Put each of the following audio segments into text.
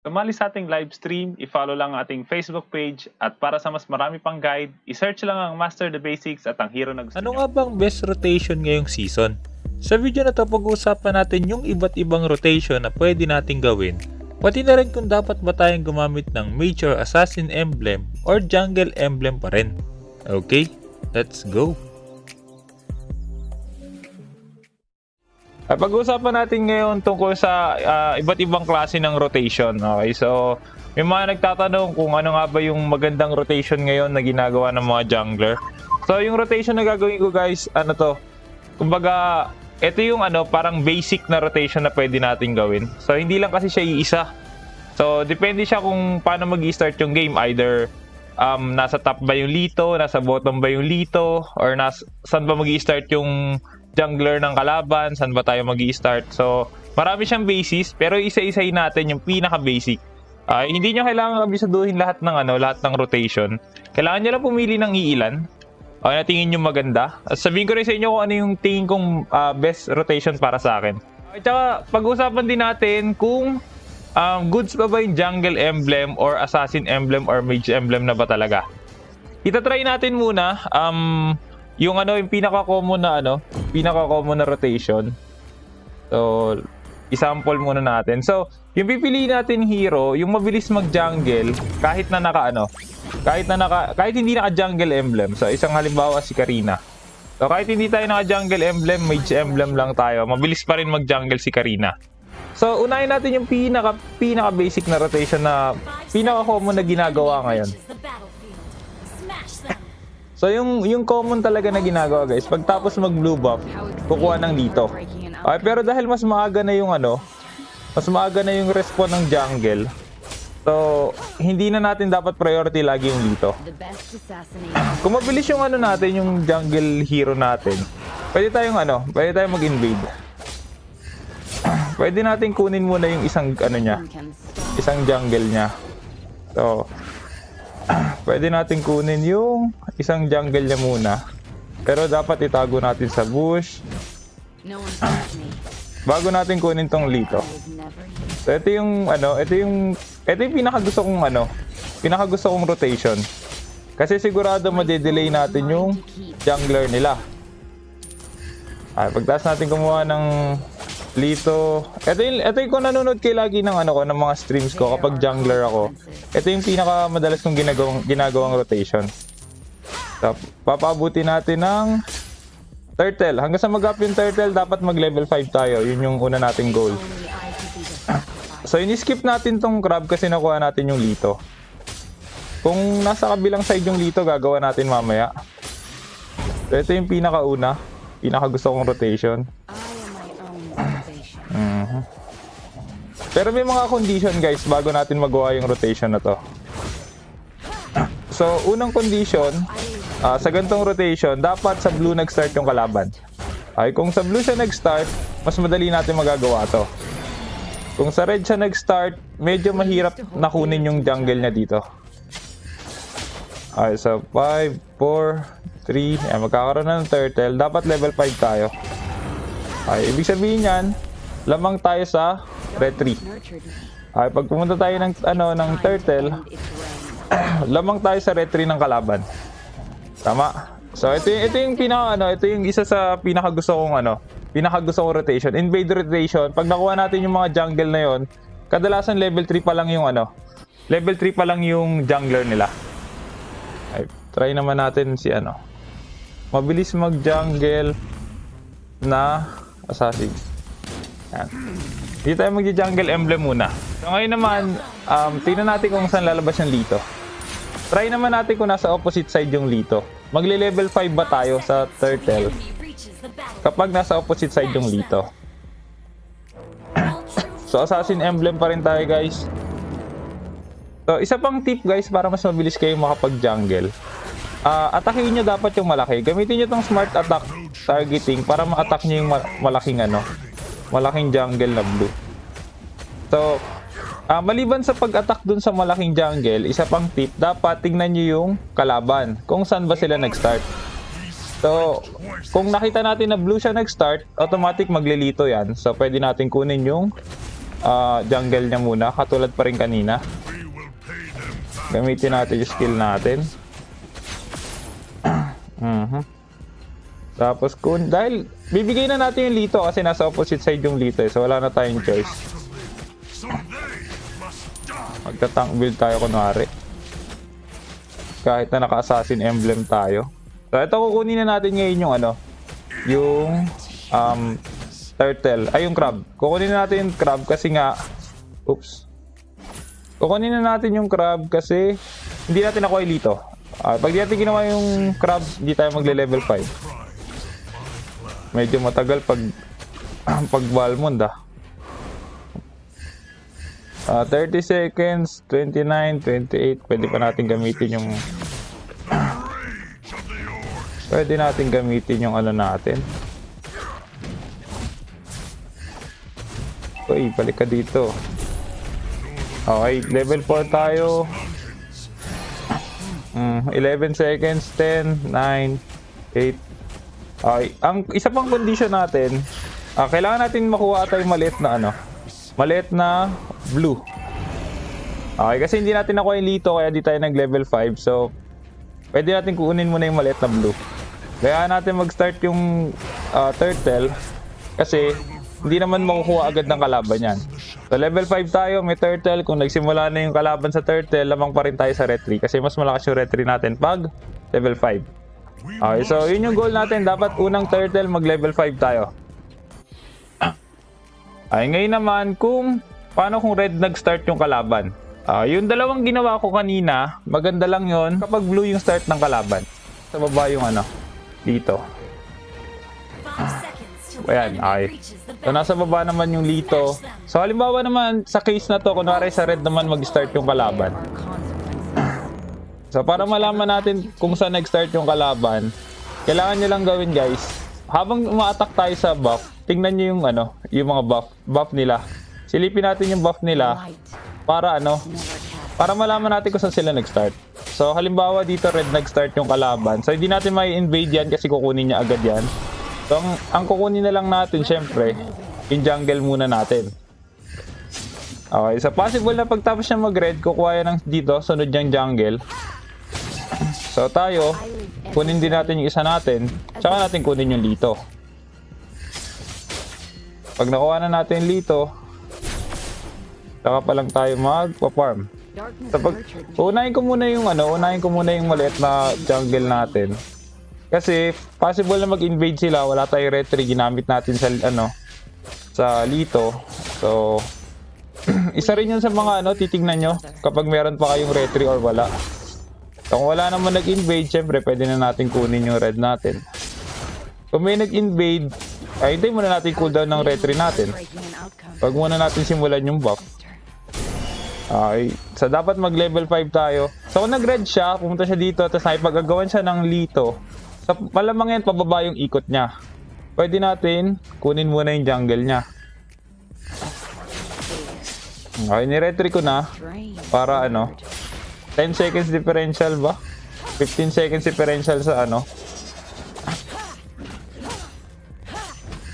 Sumali sa ating live stream, i-follow lang ang ating Facebook page at para sa mas marami pang guide, i-search lang ang Master the Basics at ang hero na gusto Ano nyo. nga bang best rotation ngayong season? Sa video na to pag-uusapan natin yung iba't ibang rotation na pwede nating gawin. Pati na rin kung dapat ba tayong gumamit ng Major Assassin Emblem or Jungle Emblem pa rin. Okay, let's go! Pag-uusapan natin ngayon tungkol sa iba't ibang klase ng rotation. Okay, so may mga nagtatanong kung ano nga ba yung magandang rotation ngayon na ginagawa ng mga jungler. So yung rotation na gagawin ko guys, ano to? Kumbaga, ito yung parang basic na rotation na pwede natin gawin. So hindi lang kasi siya iisa. So depende siya kung paano mag-i-start yung game. Either nasa top ba yung Lito, nasa bottom ba yung Lito, or saan ba mag-i-start yung jungler ng kalaban, saan ba tayo mag-i-start. So marami siyang basis, pero isa-isahin natin yung pinaka-basic. Hindi nyo kailangan abisaduhin lahat ng rotation. Kailangan nyo lang pumili ng iilan na tingin nyo maganda. At sabihin ko rin sa inyo kung ano yung tingin kong best rotation para sa akin. At saka pag-usapan din natin kung goods ba yung Jungle Emblem or Assassin Emblem or Mage Emblem na ba talaga. Itatry natin muna yung pinaka-common na rotation. So i-sample muna natin. So yung pipiliin natin hero, yung mabilis mag-jungle kahit hindi naka-jungle emblem. So isang halimbawa si Karina. So kahit hindi tayo naka-jungle emblem, mage emblem lang tayo, mabilis pa rin mag-jungle si Karina. So unahin natin yung pinaka-basic na rotation na pinaka-common na ginagawa ngayon. So yung common talaga na ginagawa guys, pagtapos mag blue buff, kukuha ng Lito. Okay, pero dahil mas maaga na yung respawn ng jungle, so hindi na natin dapat priority lagi yung Lito. Kung mabilis yung yung jungle hero natin, pwede tayong mag-invade. Pwede natin kunin muna yung isang jungle niya. So pwede natin kunin yung isang jungle niya muna. Pero dapat itago natin sa bush bago natin kunin tong Lito. So ito yung pinakagusto kong rotation. Kasi sigurado ma-delay natin yung jungler nila. Pagtaas natin kumuha ng Lito. Ito yung kung nanonood kayo lagi ng ng mga streams ko kapag jungler ako. Ito yung pinakamadalas kong ginagawang rotation. So, papaabuti natin ng turtle. Hanggang sa mag-up yung turtle, dapat mag-level 5 tayo. Yun yung una nating goal. So, ini-skip natin tong crab kasi nakuha natin yung Lito. Kung nasa kabilang side yung Lito, gagawa natin mamaya. So, ito yung pinakagusto kong rotation. Pero may mga condition guys bago natin magawa yung rotation na to. So unang condition, sa ganitong rotation dapat sa blue nag-start yung kalaban. Kung sa blue siya nag-start, mas madali natin magagawa to. Kung sa red siya nag-start, medyo mahirap na kunin yung jungle niya dito. So 5, 4, 3, magkakaroon na ng turtle. Dapat level 5 tayo. Ibig sabihin yan, lamang tayo sa red 3. Pag pumunta tayo ng turtle, lamang tayo sa red 3 ng kalaban. Tama. So ito yung isa sa pinakagusto kong rotation, invade rotation. Pag nakuha natin yung mga jungle na yon, kadalasan level 3 pa lang yung jungler nila. Try naman natin si mabilis mag-jungle na assassin. Yan. Dito tayo mag-jungle emblem muna. So ngayon naman, tingnan natin kung saan lalabas yung Lito. Try naman natin kung nasa opposite side yung Lito. Magle-level 5 ba tayo sa turtle kapag nasa opposite side yung Lito? So assassin emblem pa rin tayo guys. So isa pang tip guys para mas mabilis kayo makapag-jungle. Atakin nyo dapat yung malaki. Gamitin nyo tong smart attack targeting para ma-attack nyo yung malaking jungle na blue. So, maliban sa pag-attack dun sa malaking jungle, isa pang tip, dapat tingnan nyo yung kalaban. Kung saan ba sila nag-start. So, kung nakita natin na blue siya nag-start, automatic maglilito yan. So, pwede natin kunin yung jungle niya muna, katulad pa rin kanina. Gamitin natin yung skill natin. Tapos dahil bibigay na natin yung Lito kasi nasa opposite side yung Lito so wala na tayong choice. Magta-tank build tayo kunwari. Kahit na naka-assassin emblem tayo. So ito kukunin na natin ngayon yung yung turtle, ay yung crab. Kukunin na natin yung crab kasi nga kukunin na natin yung crab kasi hindi natin nakuha yung Lito. Pag di natin ginawa yung crab, hindi tayo magle-level 5. Medyo matagal pag Balmond 30 seconds, 29, 28. Pwede pa natin gamitin yung natin. Uy, balik ka dito. Okay, level 4 tayo. 11 seconds, 10, 9, 8. Okay, ang isa pang condition natin, kailangan natin makuha tayong maliit na blue. Okay, kasi hindi natin nakuha yung Lito kaya di tayo nag-level 5. So, pwede natin kunin muna yung maliit na blue. Kaya natin mag-start yung turtle kasi hindi naman makukuha agad ng kalaban yan. So, level 5 tayo, may turtle. Kung nagsimula na yung kalaban sa turtle, lamang pa rin tayo sa retry kasi mas malakas yung retry natin pag level 5. Okay, so yun yung goal natin. Dapat unang turtle mag-level 5 tayo. Ay, ngayon naman paano kung red nag-start yung kalaban. Yung dalawang ginawa ko kanina, maganda lang yon kapag blue yung start ng kalaban. Sa baba yung dito. Ayan, okay. So nasa baba naman yung Lito. So halimbawa naman sa case na to, kunwari sa red naman mag-start yung kalaban. So para malaman natin kung saan nag-start yung kalaban, kailangan nyo lang gawin guys, habang uma-attack tayo sa buff, tingnan nyo yung mga buff nila. Silipin natin yung buff nila para para malaman natin kung saan sila nag-start. So halimbawa dito red nag-start yung kalaban. So hindi natin may invade yan kasi kukunin niya agad yan. So ang kukunin na lang natin syempre, yung jungle muna natin. Okay, so possible na pagtapos niya mag-red, kukuha yan dito, sunod yung jungle. So tayo, kunin din natin yung isa natin, tsaka natin kunin yung Lito. Pag nakuha na natin yung Lito, tsaka pa lang tayo magpa-farm. So unahin ko muna yung maliit na jungle natin. Kasi possible na mag-invade sila, wala tayong retry, ginamit natin sa Lito. So isa rin yun sa mga titignan nyo kapag meron pa kayong retry or wala. Kung wala naman nag-invade, syempre pwede na natin kunin yung red natin. Kung may nag-invade, ay hintayin muna natin cooldown ng retry natin. Pag muna natin simulan yung buff. Okay, so dapat mag-level 5 tayo. So kung nag-red siya, pumunta siya dito, tapos nakipag-agawan siya ng Lito. So malamang yan, pababa yung ikot niya. Pwede natin kunin muna yung jungle niya. Okay, ni-retry ko na para 10 seconds differential ba? 15 seconds differential sa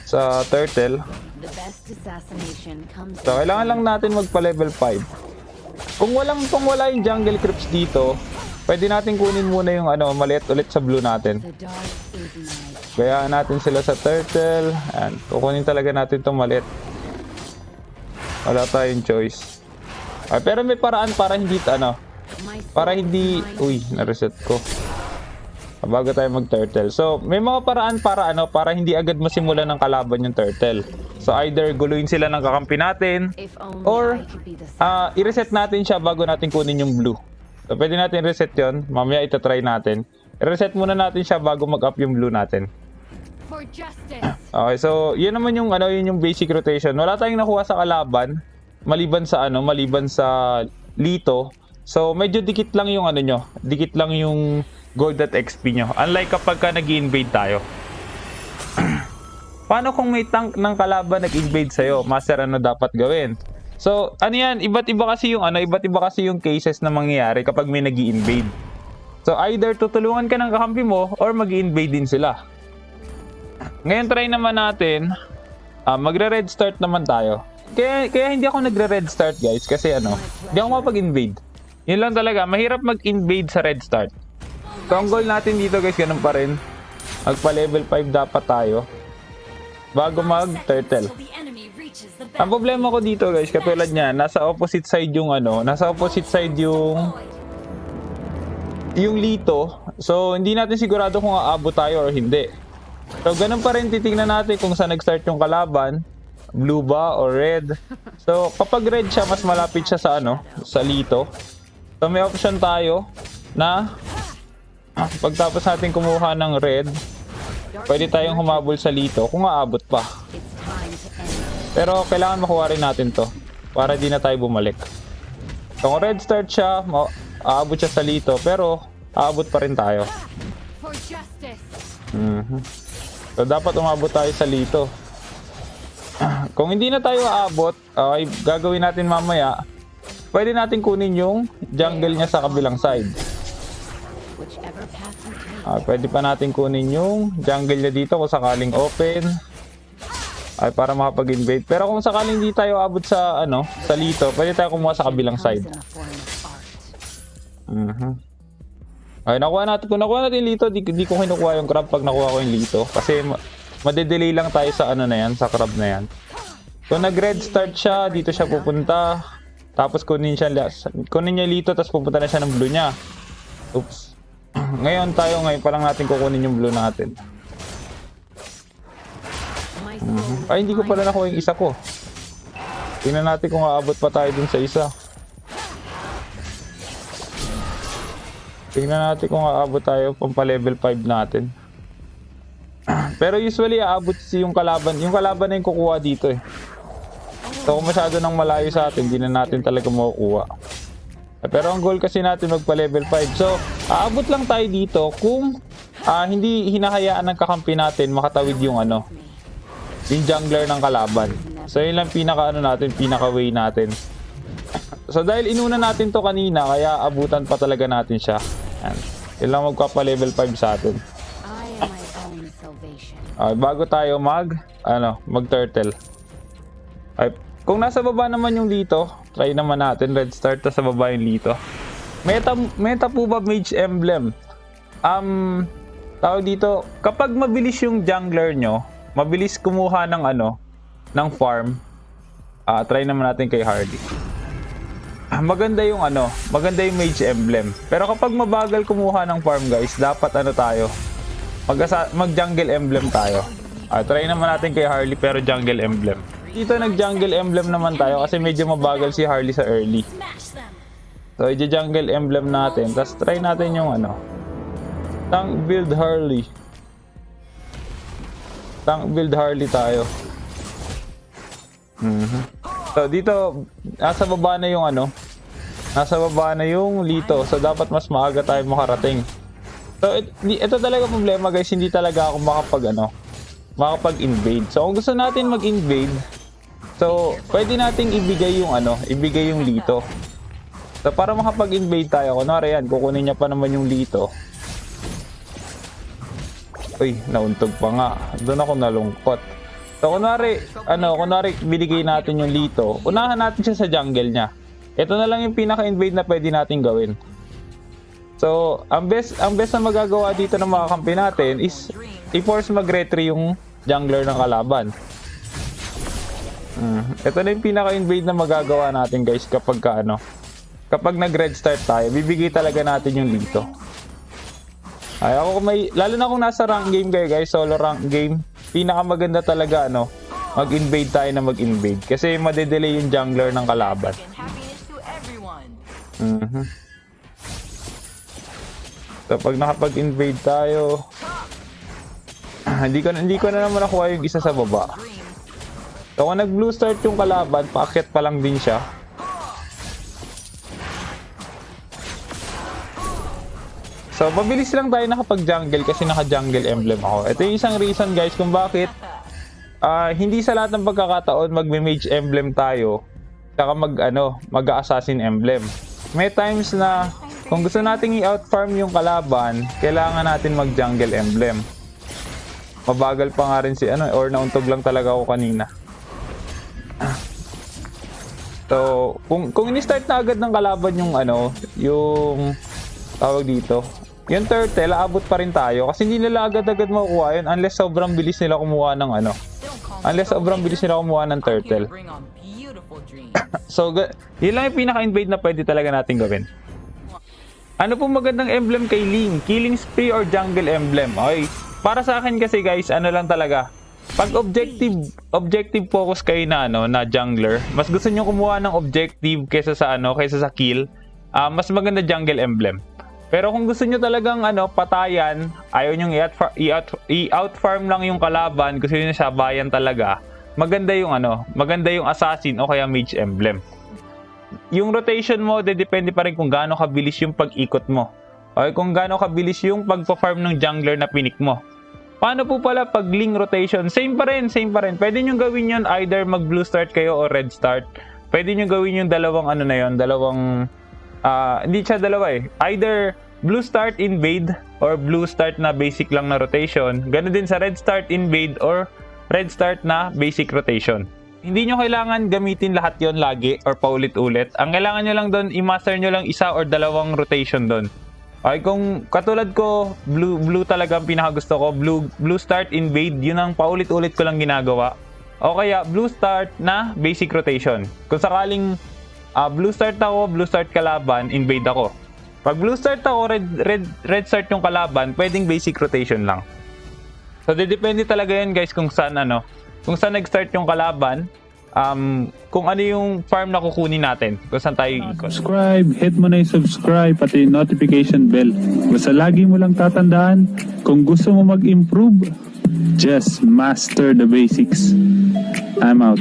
sa turtle. So kailangan lang natin magpa-level 5. Kung wala yung jungle creeps dito, pwede natin kunin muna yung maliit ulit sa blue natin. Kaya natin sila sa turtle. And kukunin talaga natin itong maliit. Wala tayong choice. Pero may paraan para hindi uy, na-reset ko bago tayo mag-turtle. So may mga paraan para hindi agad masimulan ng kalaban yung turtle. So either guluhin sila ng kakampi natin or i-reset natin siya bago natin kunin yung blue. So pwede natin reset yon, mamaya itatry natin. I-reset muna natin siya bago mag-up yung blue natin. Okay, so yun naman yung yun yung basic rotation. Wala tayong nakuha sa kalaban maliban sa Lito. So medyo dikit lang yung dikit lang yung gold.xp nyo. Unlike kapag nag-invade tayo. Paano kung may tank ng kalaban nag-invade sa'yo? Master, dapat gawin? So, yan? Iba't iba kasi yung cases na mangyayari kapag may nag-invade. So, either tutulungan ka ng kakampi mo or mag-invade din sila. Ngayon, try naman natin. Magre-red start naman tayo. kaya hindi ako nagre-red start guys kasi hindi ako mapag-invade. Yun lang talaga, mahirap mag-invade sa red start. So ang goal natin dito guys, ganun pa rin. Magpa level 5 dapat tayo bago mag-turtle. Ang problema ko dito guys, katulad niya, nasa opposite side yung Lito. So hindi natin sigurado kung aabot tayo or hindi. So ganun pa rin, titingnan natin kung saan nag-start yung kalaban, blue ba or red. So kapag red siya, mas malapit siya sa sa Lito. So may option tayo na pagtapos natin kumuha ng red, pwede tayong humabol sa Lito kung aabot pa. Pero kailangan makuha rin natin to para di na tayo bumalik. So kung red start siya, aabot siya sa Lito, pero aabot pa rin tayo. So dapat umabot tayo sa Lito. Kung hindi na tayo aabot, okay, gagawin natin mamaya, pwede natin kunin yung jungle niya sa kabilang side. Pwede pa natin kunin yung jungle niya dito kung sakaling open. Ay, para makapag-invade. Pero kung sakaling hindi tayo abot sa sa Lito, pwede tayo kumuha sa kabilang side. Ay, kung nakuha natin Lito, di ko kinukuha yung crab pag nakuha ko yung Lito. Kasi madedelay lang tayo sa sa crab na yan. Kung nag-red start siya, dito siya pupunta. Tapos kunin niya Lito, tapos pupunta na siya ng blue niya. Oops. Ngayon pa lang natin kukunin yung blue natin. Ay, hindi ko pala nakuha yung isa ko. Tingnan natin kung aabot pa tayo dun sa isa. Tingnan natin kung aabot tayo pang level 5 natin. Pero usually aabot yung kalaban. Yung kalaban na yung kukuha dito eh. So kung masyado nang malayo sa atin, hindi na natin talaga makukuha. Pero ang goal kasi natin magpa level 5. So aabot lang tayo dito kung hindi hinahayaan ng kakampi natin makatawid yung yung jungler ng kalaban. So yun lang pinaka-way natin. So dahil inuna natin to kanina, kaya abutan pa talaga natin siya. Yan. Yun lang magpapa level 5 sa atin. Bago tayo mag-turtle. Kung nasa baba naman yung Lito, try naman natin red start sa baba yung Lito. Meta po ba Mage Emblem? Tawag dito, kapag mabilis yung jungler nyo, mabilis kumuha ng farm, try naman natin kay Hardy. Maganda yung Mage Emblem. Pero kapag mabagal kumuha ng farm guys, dapat tayo, mag-jungle emblem tayo. Try naman natin kay Harley pero jungle emblem. Dito nag-jungle emblem naman tayo kasi medyo mabagal si Harley sa early. So i-jungle emblem natin, tapos try natin yung tank build Harley. Tank build Harley tayo. So dito nasa baba na yung Lito. So dapat mas maaga tayo makarating. So ito talaga problema guys, hindi talaga ako makapag-invade. So kung gusto natin mag-invade, so pwede nating ibigay yung Lito. So para makapag-invade tayo, kunwari yan, kukunin niya pa naman yung Lito. Uy, nauntog pa nga. Doon ako nalungkot. So kunwari binigay natin yung Lito, unahan natin siya sa jungle niya. Ito na lang yung pinaka-invade na pwede natin gawin. So ang best na magagawa dito ng mga kampi natin is i-force mag-retry yung jungler ng kalaban. Ito na yung pinaka-invade na magagawa natin guys kapag nag-red start tayo, bibigay talaga natin yung Lito. Lalo na kung nasa rank game kayo guys, solo rank game, pinakamaganda talaga mag-invade tayo na mag-invade kasi madedelay yung jungler ng kalaban. So pag nakapag-invade tayo, hindi ko na naman nakuha yung isa sa baba. So kung nag-blue start yung kalaban, paakyat pa lang din siya. So mabilis lang tayo nakapag-jungle kasi naka-jungle emblem ako. Ito yung isang reason guys kung bakit hindi sa lahat ng pagkakataon mag-mage emblem tayo saka mag-assassin emblem. May times na kung gusto nating i-outfarm yung kalaban, kailangan natin mag-jungle emblem. Mabagal pa nga rin or nauntog lang talaga ako kanina. So, kung ini-start na agad ng kalaban yung yung tawag dito, yung turtle, aabot pa rin tayo kasi hindi nila agad-agad makukuha yun unless sobrang bilis nila kumuha ng turtle. So, yun lang yung pinaka-invade na pwede talaga natin gawin. Ano po magandang emblem kay Ling? Killing Spree or Jungle Emblem? Okay, para sa akin kasi guys, ano lang talaga, pag objective focus kayo na na jungler, mas gusto niyo kumuha ng objective kaysa sa kill, mas maganda Jungle Emblem. Pero kung gusto niyo talagang patayan, ayaw niyo i-outfarm lang yung kalaban, gusto niyo sabayan talaga, maganda yung assassin o kaya mage emblem. Yung rotation mo, depende pa rin kung gaano kabilis yung pag-ikot mo. Okay, kung gaano kabilis yung pagpa-farm ng jungler na pinik mo. Paano po pala pag Ling rotation? Same pa rin. Pwede nyo gawin yun either mag blue start kayo o red start. Pwede nyo gawin yung dalawang hindi siya dalawa eh. Either blue start invade or blue start na basic lang na rotation. Ganun din sa red start invade or red start na basic rotation. Hindi nyo kailangan gamitin lahat yon lagi or paulit-ulit. Ang kailangan nyo lang doon, i-master nyo lang isa or dalawang rotation doon. Okay, kung katulad ko, blue talaga ang pinakagusto ko. Blue start invade, yun ang paulit-ulit ko lang ginagawa. O kaya blue start na basic rotation. Kung sakaling blue start ako, blue start kalaban, invade ako. Pag blue start ako, red start yung kalaban, pwedeng basic rotation lang. So depende talaga yan guys kung saan nag-start yung kalaban, kung ano yung farm na kukunin natin, kung saan tayo ikot. Subscribe, hit mo na yung subscribe pati yung notification bell. Basta lagi mo lang tatandaan, kung gusto mo mag-improve, just master the basics. I'm out.